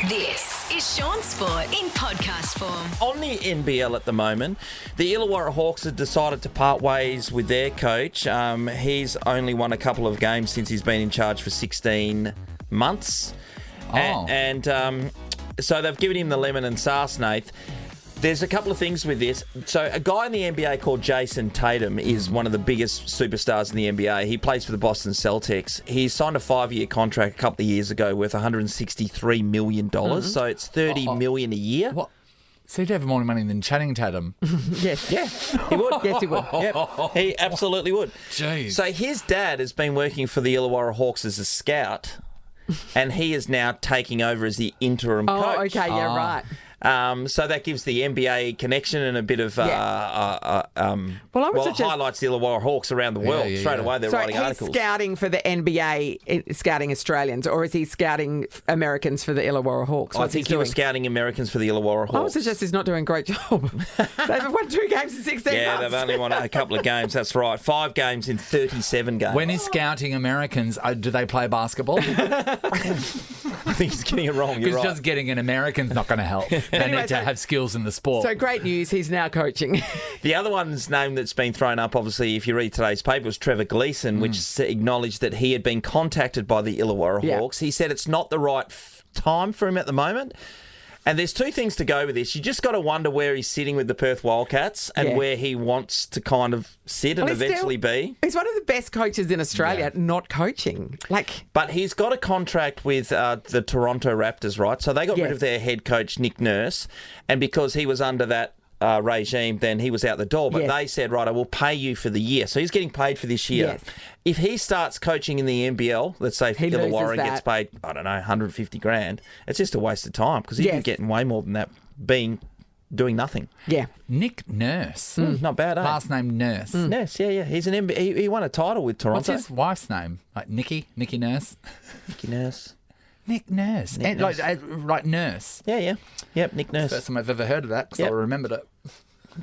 This is Sean Sport in podcast form. On the NBL at the moment, the Illawarra Hawks have decided to part ways with their coach. He's only won a couple of games since he's been in charge for 16 months. So they've given him the lemon and sarsaparilla. There's a couple of things with this. So a guy in the NBA called Jason Tatum is one of the biggest superstars in the NBA. He plays for the Boston Celtics. He signed a 5-year contract a couple of years ago worth $163 million. So it's $30 million a year. What? So he'd have more money than Channing Tatum. Yes. Yeah, he would. Yes, he would. Yep, he absolutely would. Jeez. So his dad has been working for the Illawarra Hawks as a scout, and he is now taking over as the interim coach. Oh, okay, yeah, right. So that gives the NBA connection and a bit of highlights the Illawarra Hawks around the world. Straight away, they're writing articles. So he's scouting for the NBA, scouting Australians, or is he scouting Americans for the Illawarra Hawks? I think he was scouting Americans for the Illawarra Hawks. I would suggest he's not doing a great job. They've won 2 games in 16 months. Yeah, they've only won a couple of games, that's right. 5 games in 37 games. When he's scouting Americans, do they play basketball? I think he's getting it wrong, you're Because right. just getting an American's not going to help. They need to have skills in the sport. So great news, he's now coaching. The other one's name that's been thrown up, obviously, if you read today's paper, was Trevor Gleeson, which acknowledged that he had been contacted by the Illawarra Hawks. He said it's not the right time for him at the moment. And there's 2 things to go with this. You just got to wonder where he's sitting with the Perth Wildcats and where he wants to kind of sit and eventually be. He's one of the best coaches in Australia, not coaching. But he's got a contract with the Toronto Raptors, right? So they got rid of their head coach, Nick Nurse. And because he was under that regime, then he was out the door. But they said, right, I will pay you for the year. So he's getting paid for this year. Yes. If he starts coaching in the NBL, let's say Illawarra gets paid, I don't know, 150 grand, it's just a waste of time because he'd be getting way more than that doing nothing. Yeah. Nick Nurse. Not bad, eh? Last name Nurse. Nurse, yeah. He's an NBA. He won a title with Toronto. What's his wife's name? Like Nikki Nurse? Nicky Nurse. Nick Nurse. Nick Nurse. Nurse. Like Nurse. Yeah. Yep, Nick Nurse. First time I've ever heard of that because I remembered it.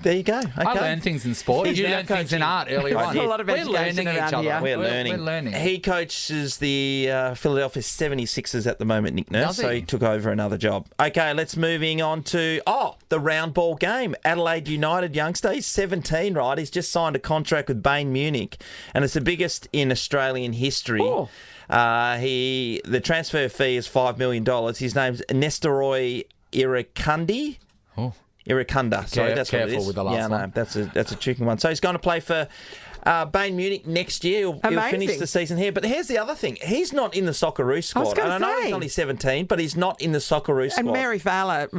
There you go. Okay. I learn things in sport. He's You now learn things in coaching- art earlier I on. did. A lot of We're education learning around each other. here. We're learning. We're learning. He coaches the Philadelphia 76ers at the moment, Nick Nurse, Does he? so he took over another job. Okay, let's moving on to, the round ball game. Adelaide United youngster, he's 17, right? He's just signed a contract with Bayern Munich, and it's the biggest in Australian history. Oh. The transfer fee is $5 million. His name's Nestoroy Irakundi. Oh. Irakunda, sorry, that's what it careful is. with the last one. That's a tricky one. So he's going to play for Bayern Munich next year. He'll finish the season here. But here's the other thing. He's not in the Socceroos squad. gonna And I know say. he's only 17, but he's not in the Socceroos squad. And Mary Fowler,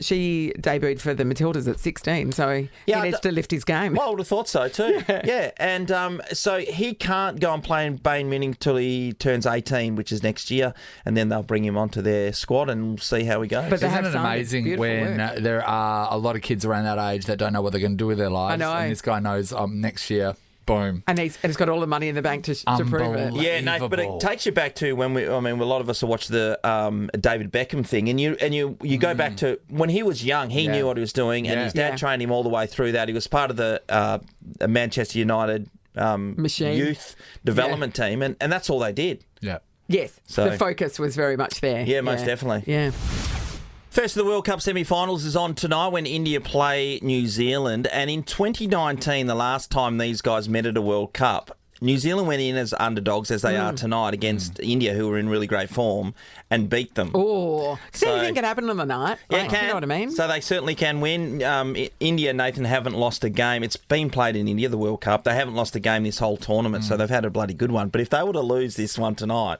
she debuted for the Matildas at 16, so he needs to lift his game. Well, I would have thought so too. Yeah. And so he can't go and play in Bayern Munich until he turns 18, which is next year, and then they'll bring him onto their squad and we'll see how he goes. But they Isn't have it some amazing beautiful when work. there are a lot of kids around that age that don't know what they're going to do with their lives? I know. And this guy knows next year, boom. And he's got all the money in the bank to prove it. Unbelievable. Yeah, no, but it takes you back to when a lot of us have watched the David Beckham thing, and you go back to when he was young. He knew what he was doing, and his dad trained him all the way through that. He was part of the Manchester United Machine. youth development team, and that's all they did. Yeah. Yes, So- the focus was very much there. Yeah, most definitely. Yeah. First of the World Cup semi-finals is on tonight when India play New Zealand. And in 2019, the last time these guys met at a World Cup, New Zealand went in as underdogs, as they are tonight, against India, who were in really great form, and beat them. Oh, So- anything can happen on the night. Yeah, Like, it can. You know what I mean? So they certainly can win. India, Nathan, haven't lost a game. It's been played in India, the World Cup. They haven't lost a game this whole tournament, so they've had a bloody good one. But if they were to lose this one tonight,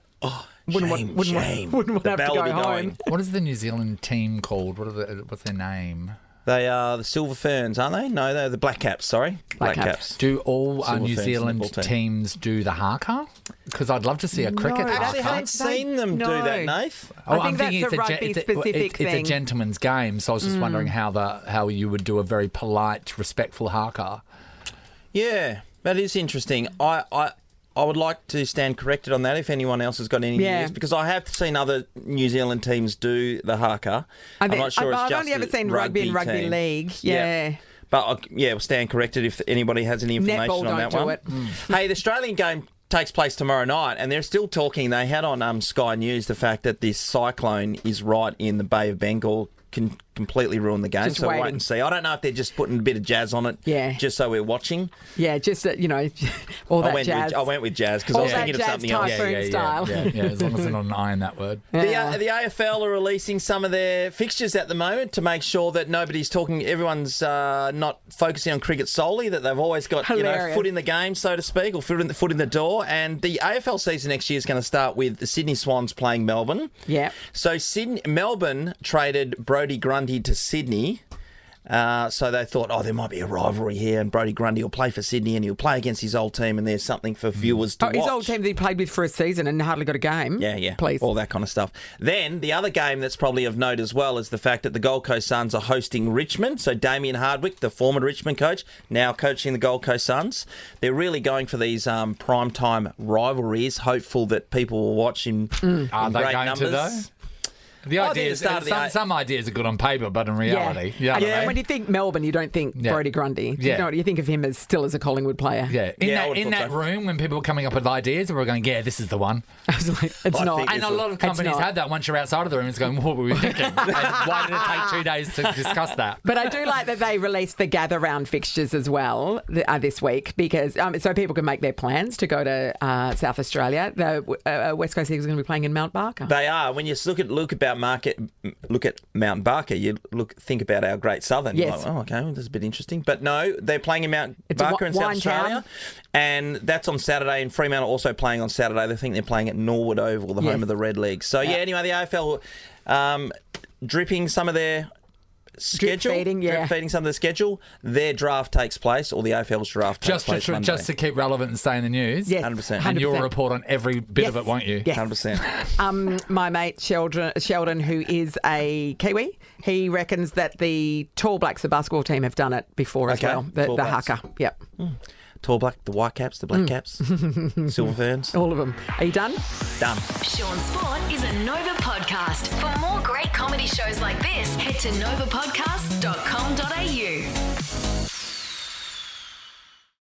Wouldn't want shame. to The have to bell go will be home. going. What is the New Zealand team called? What's their name? They are the Silver Ferns, aren't they? No, they're the Black Caps, sorry. Black Caps. Do all Silver New Ferns Zealand netball team. teams do the haka? Because I'd love to see a cricket No, I actually haka. haven't seen them do that, Nath. I think that's a rugby-specific it's a thing. gentleman's game, so I was just wondering how you would do a very polite, respectful haka. Yeah, that is interesting. I would like to stand corrected on that if anyone else has got any views, because I have seen other New Zealand teams do the haka. I'm not sure it's I've just only ever the seen rugby and rugby team. league. Yeah. But we'll stand corrected if anybody has any information Netball on don't that do one. it. Hey, the Australian game takes place tomorrow night, and they're still talking. They had on Sky News the fact that this cyclone is right in the Bay of Bengal. Can completely ruin the game. Just so waiting. wait and see. I don't know if they're just putting a bit of jazz on it, just so we're watching. Yeah, just all that jazz. I went with jazz because I was thinking of something else. Typhoon style. Yeah, as long as they're not an eye in that word. The AFL are releasing some of their fixtures at the moment to make sure that nobody's talking. Everyone's not focusing on cricket solely. That they've always got foot in the game, so to speak, or foot in the door. And the AFL season next year is going to start with the Sydney Swans playing Melbourne. Yeah. So Melbourne traded Brodie Grundy to Sydney. So they thought, there might be a rivalry here, and Brodie Grundy will play for Sydney and he'll play against his old team, and there's something for viewers to watch. His old team that he played with for a season and hardly got a game. Yeah. Please. All that kind of stuff. Then the other game that's probably of note as well is the fact that the Gold Coast Suns are hosting Richmond. So Damien Hardwick, the former Richmond coach, now coaching the Gold Coast Suns. They're really going for these primetime rivalries, hopeful that people will watch in Are they great going numbers. to, though? The idea is some ideas are good on paper, but in reality, And when you think Melbourne, you don't think Brodie Grundy. Yeah. You think of him as still as a Collingwood player. Yeah, in that room when people were coming up with ideas, we were going, this is the one. It's not. And a lot of companies have that. Once you're outside of the room, it's going, what were we thinking? And why did it take 2 days to discuss that? But I do like that they released the gather round fixtures as well this week, because so people can make their plans to go to South Australia. The West Coast Eagles are going to be playing in Mount Barker. They are. When you look at Mount Barker, you think about our Great Southern. Yes. You're like, okay, that's a bit interesting. But no, they're playing in Mount Barker in South Australia. And that's on Saturday, and Fremantle also playing on Saturday. They think they're playing at Norwood Oval, the home of the Red Leagues. So, anyway, the AFL dripping some of their schedule. Drip feeding some of the schedule. Their draft takes place, or the AFL's draft takes place Monday. Just to keep relevant and stay in the news. Yes, 100%. And you'll report on every bit of it, won't you? Yes. 100%. My mate Sheldon, who is a Kiwi, he reckons that the Tall Blacks, the basketball team, have done it before as well. The haka. Yep. Tall Black, the White Caps, the Black Caps, Silver Ferns. All of them. Are you done? Done. Sean Sport is a Nova podcast. For more great comedy shows like this, head to novapodcast.com.au.